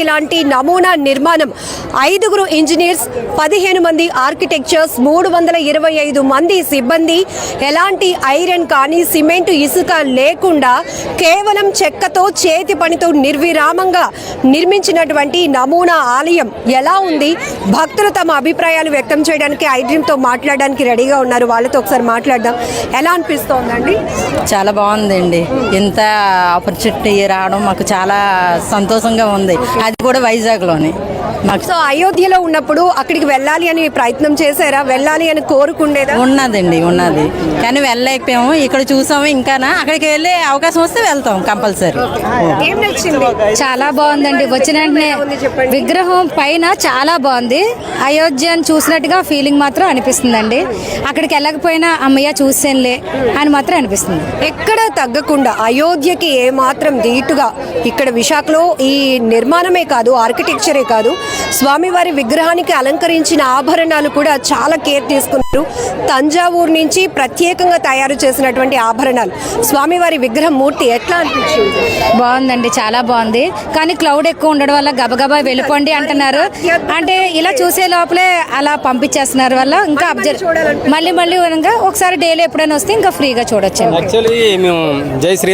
ఇలాంటి నమూనా నిర్మాణం 5 ఇంజనీర్స్, 15 మంది ఆర్కిటెక్చర్స్, 325 మంది సిబ్బంది, ఎలాంటి ఐరన్ కానీ సిమెంట్ ఇసుక లేకుండా కేవలం చెక్కతో చేతి పనితో నిర్విరామంగా నిర్మించినటువంటి నమూనా ఆలయం ఎలా ఉంది? భక్తులు తమ అభిప్రాయాలు వ్యక్తం చేయడానికి ఐడ్రీమ్తో మాట్లాడడానికి రెడీగా ఉన్నారు. వాళ్ళతో ఒకసారి మాట్లాడదాం. ఎలా అనిపిస్తోందండి? చాలా బాగుందండి. ఇంత ఆపర్చునిటీ రావడం మాకు చాలా సంతోషంగా ఉంది. అది కూడా వైజాగ్లోని. మాకు సో అయోధ్యలో ఉన్నప్పుడు అక్కడికి వెళ్ళాలి అని ప్రయత్నం చేశారా? వెళ్ళాలి అని కోరుకుండేదా? ఉన్నదండి, ఉన్నది. కానీ వెళ్ళలేకపోయాము. ఇక్కడ చూసాము. ఇంకా అక్కడికి వెళ్ళే అవకాశం వస్తే వెళ్తాం కంపల్సరీ. ఏం నచ్చింది? చాలా బాగుందండి. వచ్చిన వెంటనే విగ్రహం పైన చాలా బాగుంది. అయోధ్యను చూసినట్టుగా ఫీలింగ్ మాత్రం అనిపిస్తుందండి. అక్కడికి వెళ్ళకపోయినా అమ్మయ్య చూసేనులే అని మాత్రం అనిపిస్తుంది. ఎక్కడ తగ్గకుండా అయోధ్యకి ఏమాత్రం ధీటుగా ఇక్కడ విశాఖలో ఈ నిర్మాణమే కాదు, ఆర్కిటెక్చరే కాదు, స్వామివారి విగ్రహానికి అలంకరించిన ఆభరణాలు కూడా చాలా కేర్ తీసుకున్నారు. తంజావూరు నుంచి ప్రత్యేకంగా తయారు చేసినటువంటి ఆభరణాలు. స్వామివారి విగ్రహం మూర్తి ఎట్లా అనిపించింది? బాగుందండి, చాలా బాగుంది. కానీ క్లౌడ్ ఎక్కువ ఉండడం వల్ల గబగబా వెళ్ళిపోండి అంటున్నారు. అంటే ఇలా చూసే లోపలే అలా పంపించేస్తున్నారు వల్ల ఇంకా మళ్ళీ ఒకసారి డైలీ ఎప్పుడైనా వస్తే ఇంకా ఫ్రీగా చూడొచ్చు. యాక్చువల్లీ మేము జై శ్రీ